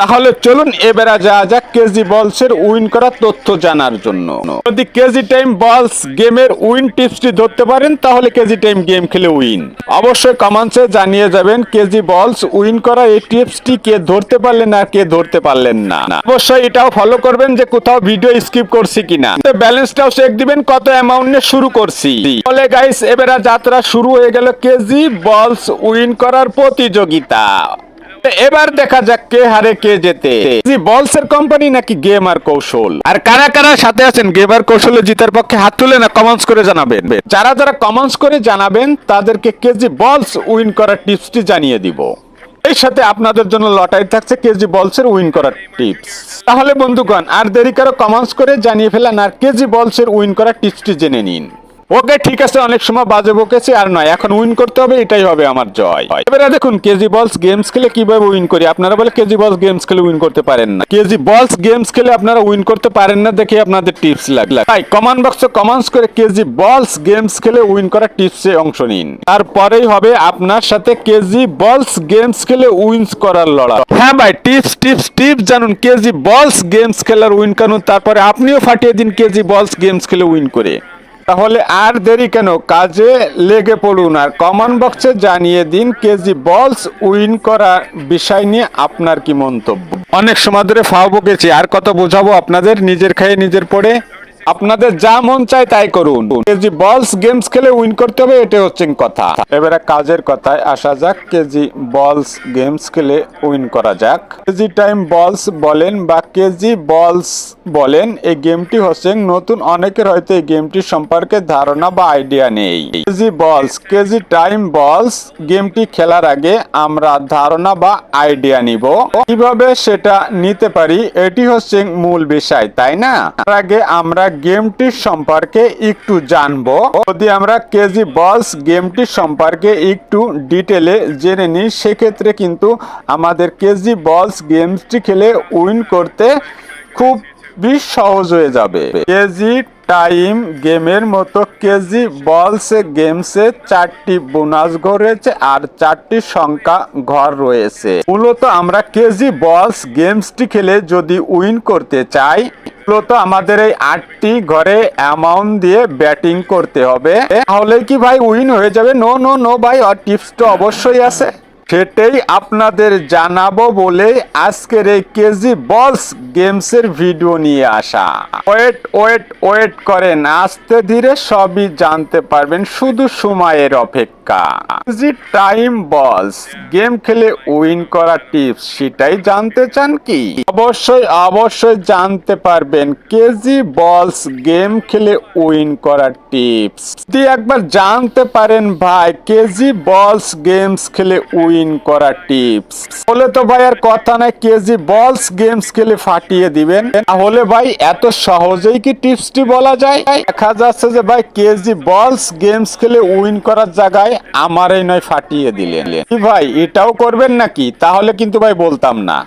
তাহলে চলুন এবারে যাওয়া যাক কেজি বলসের উইন করার তথ্য জানার জন্য। যদি কেজি টাইম বলস গেমের উইন টিপসটি ধরতে পারেন তাহলে কেজি টাইম গেম খেলে উইন। অবশ্যই কমেন্টসে জানিয়ে যাবেন কেজি বলস উইন করা এই টিপসটি কে ধরতে পারলেন আর কে ধরতে পারলেন না। অবশ্যই এটাও ফলো করবেন যে কোথাও ভিডিও স্কিপ করছি কিনা। ব্যালেন্সটাও চেক দিবেন কত অ্যামাউন্ট নিয়ে শুরু করছি। বলে গাইস এবারে যাত্রা শুরু হয়ে গেল কেজি বলস উইন করার প্রতিযোগিতা। এবার দেখা যাক কে হারে কে জেতে, বলসের কোম্পানি নাকি গেম আর কৌশল। আর কারা কারা সাথে আছেন গেম আর কৌশলে জিতার পক্ষে হাত তুলে না কমেন্টস করে জানাবেন। যারা যারা কমেন্টস করে জানাবেন তাদেরকে কেজি বলস উইন করার টিপসটি জানিয়ে দিব। এই সাথে আপনাদের জন্য লটারি থাকছে কেজি বলসের উইন করার টিপস। তাহলে বন্ধুগণ আর দেরি করে কমেন্টস করে জানিয়ে ফেলেন আর কেজি বলসের উইন করার টিপসটি জেনে নিন। ওকে ঠিক আছে, অনেক সময় বাজে বকেছি আর নয়, এখন উইন করতে হবে, এটাই হবে আমার জয়। এবারে দেখুন কেজি বলস গেমস খেলে কিভাবে উইন করি। আপনারা বলে কেজি বলস গেমস খেলে উইন করতে পারেন না। কেজি বলস গেমস খেলে আপনারা উইন করতে পারেন না দেখে আপনাদের টিপস লাগবে। তাই কমেন্ট বক্সে কমেন্টস করে কেজি বলস গেমস খেলে উইন করার টিপসে অংশ নিন। তারপরেই হবে আপনার সাথে কেজি বলস গেমস খেলে উইন্স করার লড়াই। হ্যাঁ ভাই, টিপস টিপস টিপস জানুন কেজি বলস গেমস খেলার উইন কানুন, তারপরে আপনিও ফাটিয়ে দিন কেজি বলস গেমস খেলে উইন করে। তাহলে আর দেরি কেন, কাজে লেগে পড়ুন আর কমেন্ট বক্সে জানিয়ে দিন কেজি বলস উইন করার বিষয় নিয়ে আপনার কি মন্তব্য। অনেক সময় ধরে ফাও বকেছি, আর কত বোঝাবো আপনাদের, নিজের খায়ে নিজের পড়ে। আপনাদের যা মন চায় তাই করুন, কেজি বলস গেমস খেলে উইন করতে হবে, এটা হচ্ছে কথা। এবারে কাজের কথায় আসা যাক, কেজি বলস গেমস খেলে উইন করা যাক। কেজি টাইম বলস বলেন বা কেজি বলস বলেন, এই গেমটি হচ্ছে নতুন, অনেকের হয়তো এই গেমটি সম্পর্কে ধারণা বা আইডিয়া নেই। কেজি বলস কেজি টাইম বলস গেমটি খেলার আগে আমরা ধারণা বা আইডিয়া নিব, কিভাবে সেটা নিতে পারি এটি হচ্ছে মূল বিষয়, তাই না? তার আগে আমরা গেমটির সম্পর্কে একটু জানবো। যদি আমরা কেজি বলস গেমটির সম্পর্কে একটু ডিটেলে জেনে নিই সেক্ষেত্রে কিন্তু আমাদের কেজি বলস গেমসটি খেলে উইন করতে খুব সহজ হয়ে যাবে। কেজি টাইম গেমের মতো কেজি বলস গেমসে 4টি বোনাস ঘর রয়েছে আর 4টি সংখ্যা ঘর রয়েছে। মূলত আমরা কেজি বলস গেমসটি খেলে যদি উইন করতে চাই মূলত আমাদের এই 8টি ঘরে অ্যামাউন্ট দিয়ে ব্যাটিং করতে হবে, তাহলে কি ভাই উইন হয়ে যাবে? নো নো নো ভাই, আর টিপস তো অবশ্যই আছে, সেটাই আপনাদের জানাবো বলে আজকের এই কেজি বলস গেমসের ভিডিও নিয়ে আসা। ওয়েট ওয়েট ওয়েট করেন, আস্তে ধীরে সবই জানতে পারবেন, শুধু সময়ের অপেক্ষা। কেজি টাইম বলস গেম খেলে উইন করা টিপস সেটাই জানতে চান কি? অবশ্যই অবশ্যই জানতে পারবেন কেজি বলস গেম খেলে উইন করা টিপস। যদি একবার জানতে পারেন ভাই কেজি বলস গেমস খেলে উইন করা টিপস, বলে তো ভাই আর কথা নাই, কেজি বলস গেমস খেলে ফাটিয়ে দিবেন। তাহলে ভাই এত সহজেই কি টিপসটি বলা যায়? দেখা যাচ্ছে যে ভাই কেজি বলস গেমস খেলে উইন করার জায়গায় আমারই নয় ফাটিয়ে দিলেন। কি ভাই এটাও করবেন নাকি? তাহলে কিন্তু ভাই বলতাম না।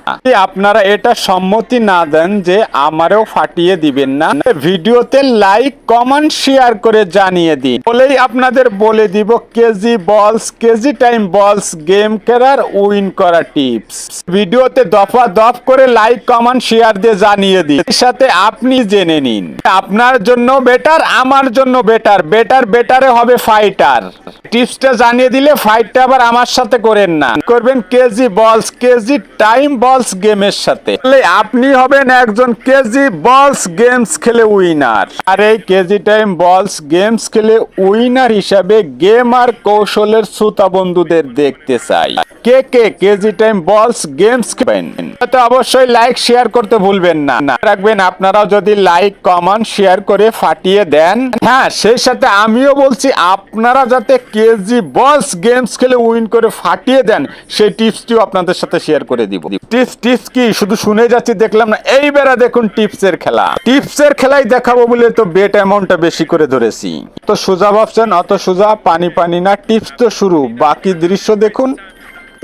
আপনারা এটা সম্মতি না দেন যে আমারও ফাটিয়ে দিবেন না, ভিডিওতে লাইক কমেন্ট শেয়ার করে জানিয়ে দিন, বলেই আপনাদের বলে দিব কেজি বলস কেজি টাইম বলস গেম খেলার উইন করা টিপস। ভিডিওতে দফা দফ করে লাইক কমেন্ট শেয়ার দিয়ে জানিয়ে দিন, এর সাথে আপনি জেনে নিন আপনার জন্য বেটার আমার জন্য বেটার, বেটার বেটারে হবে ফাইটার। টিপসটা জানিয়ে দিলে ফাইটটা আবার আমার সাথে করেন না, করবেন কেজি বলস কেজি টাইম বলস গেমের সাথে, তাহলে আপনি হবেন একজন কেজি বলস গেমস খেলে উইনার। আর এই কেজি টাইম বলস গেমস খেলে উইনার হিসাবে গেম আর কৌশলের শ্রোতা বন্ধুদের দেখতে চাই কে কে কেজি টাইম বলস গেমস খেলবেন। তো অবশ্যই লাইক শেয়ার করতে ভুলবেন না, রাখবেন আপনারাও যদি লাইক কমেন্ট শেয়ার করে ফাটিয়ে দেন। হ্যাঁ, সেই সাথে আমিও বলছি আপনারা যাতে কেজি বলস গেমস খেলে উইন করে ফাটিয়ে দেন সেই টিপসটিও আপনাদের সাথে শেয়ার করে দিব। টিপস কি শুধু শুনে যাচ্ছি দেখলাম না, এইবারে দেখুন টিপসের খেলা। টিপসের খেলাই দেখাবো বলে তো বেট অ্যামাউন্টটা বেশি করে ধরেছি। তো সোজা ভাবছেন অত সোজা, পানি পানি না, টিপস তো শুরু, বাকি দৃশ্য দেখুন।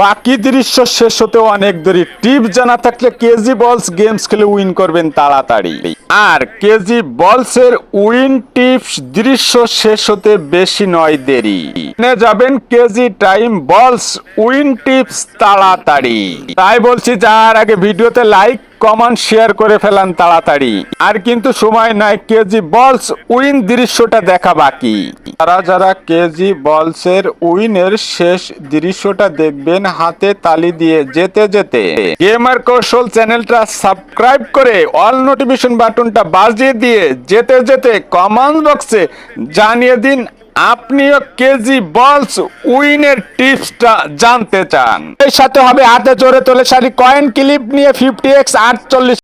বাকি দৃশ্য শেষ হতেও অনেক দেরি। টিপস জানা থাকলে কেজি বলস গেমস খেলে উইন করবেন তাড়াতাড়ি। আর কেজি বলসের উইন টিপস দৃশ্য শেষ হতে বেশি নয় দেরি। জেনে যাবেন কেজি টাইম বলস উইন টিপস তাড়াতাড়ি। তাই বলছি যার আগে ভিডিওতে লাইক কমেন্ট শেয়ার করে ফেলান তাড়াতাড়ি। আর কিন্তু সময় নাই, কেজি বলস উইন দৃশ্যটা দেখা বাকি। যারা কেজি বলসের উইনের শেষ দৃশ্যটা দেখবেন হাতে তালি দিয়ে যেতে যেতে গেমার কৌশল চ্যানেলটা সাবস্ক্রাইব করে অল নোটিফিকেশন বাটনটা বাজিয়ে দিয়ে যেতে যেতে কমেন্ট বক্সে জানিয়ে দিন আপনিও কেজি বলস উইনের টিপসটা জানতে চান। এর সাথে হবে হাতে জোরে তোলে সারি কয়েন ক্লিপ নিয়ে 50x 48